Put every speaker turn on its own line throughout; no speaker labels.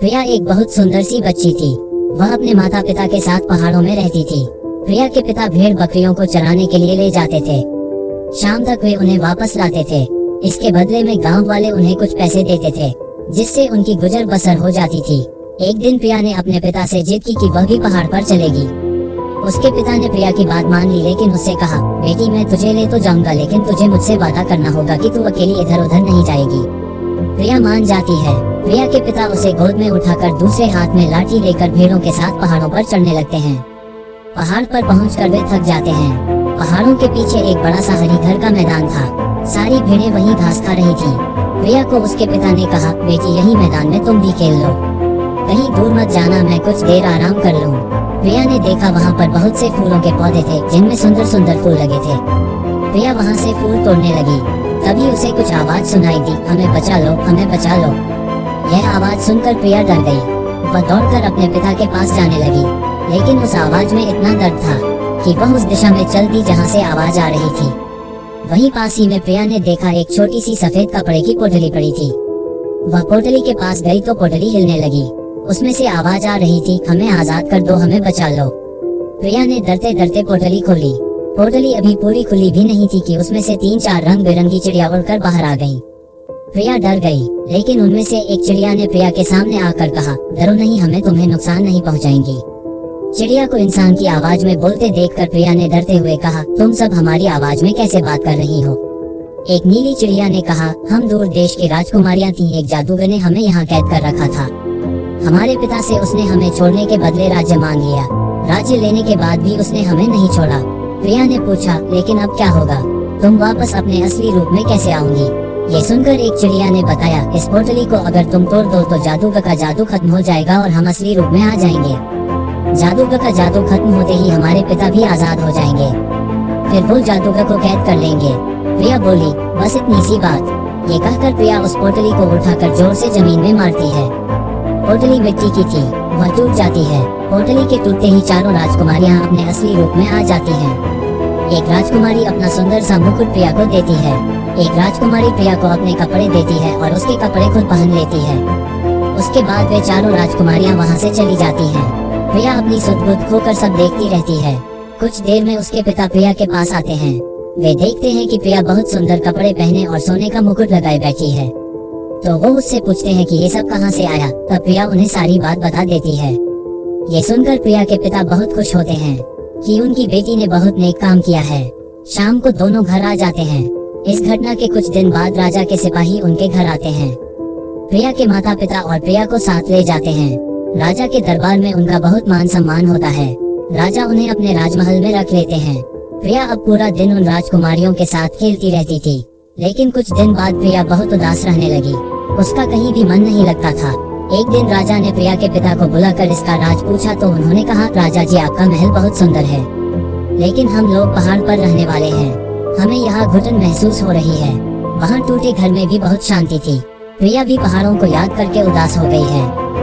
प्रिया एक बहुत सुंदर सी बच्ची थी। वह अपने माता पिता के साथ पहाड़ों में रहती थी। प्रिया के पिता भेड़ बकरियों को चराने के लिए ले जाते थे। शाम तक वे उन्हें वापस लाते थे। इसके बदले में गांव वाले उन्हें कुछ पैसे देते थे, जिससे उनकी गुजर बसर हो जाती थी। एक दिन प्रिया ने अपने पिता से जिद की कि वह भी पहाड़ पर चलेगी। उसके पिता ने प्रिया की बात मान ली, लेकिन उससे कहा, बेटी मैं तुझे ले तो जाऊंगा, लेकिन तुझे मुझसे वादा करना होगा कि तू अकेली इधर उधर नहीं जाएगी। प्रिया मान जाती है। प्रिया के पिता उसे गोद में उठाकर दूसरे हाथ में लाठी लेकर भेड़ों के साथ पहाड़ों पर चढ़ने लगते हैं। पहाड़ पर पहुंचकर वे थक जाते हैं। पहाड़ों के पीछे एक बड़ा सा हरी घर का मैदान था। सारी भेड़ें वहीं घास खा रही थी। प्रिया को उसके पिता ने कहा, बेटी यही मैदान में तुम भी खेल लो, कहीं दूर मत जाना, मैं कुछ देर आराम कर लूं। प्रिया ने देखा वहाँ पर बहुत से फूलों के पौधे थे, जिनमें सुंदर सुंदर फूल लगे थे। प्रिया वहाँ से फूल तोड़ने लगी। तभी उसे कुछ आवाज सुनाई दी, हमें बचा लो, हमें बचा लो। यह आवाज सुनकर प्रिया डर गई। वह दौड़कर अपने पिता के पास जाने लगी, लेकिन उस आवाज में इतना दर्द था कि वह उस दिशा में चल दी जहाँ से आवाज आ रही थी। वहीं पास ही में प्रिया ने देखा एक छोटी सी सफेद कपड़े की पोटली पड़ी थी। वह पोटली के पास गई तो पोटली हिलने लगी। उसमें से आवाज आ रही थी, हमें आजाद कर दो, हमें बचा लो। प्रिया ने डरते डरते पोटली खोली। पोटली अभी पूरी खुली भी नहीं थी कि उसमें से 3-4 रंग बिरंगी चिड़िया उड़कर बाहर आ गईं। प्रिया डर गई, लेकिन उनमें से एक चिड़िया ने प्रिया के सामने आकर कहा, डरो नहीं, हमें तुम्हें नुकसान नहीं पहुंचाएंगी। चिड़िया को इंसान की आवाज में बोलते देखकर प्रिया ने डरते हुए कहा, तुम सब हमारी आवाज में कैसे बात कर रही हो? एक नीली चिड़िया ने कहा, हम दूर देश की राजकुमारियां थीं, एक जादूगर ने हमें यहाँ कैद कर रखा था। हमारे पिता से उसने हमें छोड़ने के बदले राज्य मांग लिया। राज्य लेने के बाद भी उसने हमें नहीं छोड़ा। प्रिया ने पूछा, लेकिन अब क्या होगा? तुम वापस अपने असली रूप में कैसे आओगी? ये सुनकर एक चिड़िया ने बताया, इस पोटली को अगर तुम तोड़ दो तो जादूगर का जादू खत्म हो जाएगा और हम असली रूप में आ जाएंगे। जादूगर का जादू खत्म होते ही हमारे पिता भी आजाद हो जाएंगे, फिर वो जादूगर को कैद कर लेंगे। प्रिया बोली, बस इतनी सी बात। ये कहकर प्रिया उस पोटली को उठाकर जोर से जमीन में मारती है। पोटली मिट्टी की थी, वह टूट जाती है। पोटली के टूटते ही चारों राजकुमारियां अपने असली रूप में आ जाती हैं। एक राजकुमारी अपना सुंदर सा मुकुट प्रिया को देती है। एक राजकुमारी प्रिया को अपने कपड़े देती है और उसके कपड़े खुद पहन लेती है। उसके बाद वे चारों राजकुमारियां वहां से चली जाती हैं। प्रिया अपनी सुध-बुध खोकर सब देखती रहती है। कुछ देर में उसके पिता प्रिया के पास आते हैं। वे देखते हैं कि प्रिया बहुत सुंदर कपड़े पहने और सोने का मुकुट लगाए बैठी है, तो वो उससे पूछते हैं कि ये सब कहाँ से आया। तब प्रिया उन्हें सारी बात बता देती है। ये सुनकर प्रिया के पिता बहुत खुश होते हैं कि उनकी बेटी ने बहुत नेक काम किया है। शाम को दोनों घर आ जाते हैं। इस घटना के कुछ दिन बाद राजा के सिपाही उनके घर आते हैं। प्रिया के माता पिता और प्रिया को साथ ले जाते हैं। राजा के दरबार में उनका बहुत मान सम्मान होता है। राजा उन्हें अपने राजमहल में रख लेते हैं। प्रिया अब पूरा दिन उन राजकुमारियों के साथ खेलती रहती थी, लेकिन कुछ दिन बाद प्रिया बहुत उदास रहने लगी। उसका कहीं भी मन नहीं लगता था। एक दिन राजा ने प्रिया के पिता को बुलाकर इसका राज पूछा तो उन्होंने कहा, राजा जी आपका महल बहुत सुंदर है, लेकिन हम लोग पहाड़ पर रहने वाले हैं, हमें यहाँ घुटन महसूस हो रही है। वहाँ टूटे घर में भी बहुत शांति थी। प्रिया भी पहाड़ों को याद करके उदास हो गई है।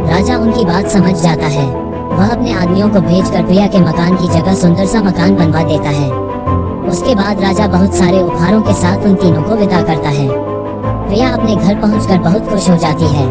राजा उनकी बात समझ जाता है। वह अपने आदमियों को भेजकर प्रिया के मकान की जगह सुंदर सा मकान बनवा देता है। उसके बाद राजा बहुत सारे उपहारों के साथ उन तीनों को विदा करता है। प्रिया अपने घर पहुंचकर बहुत खुश हो जाती है।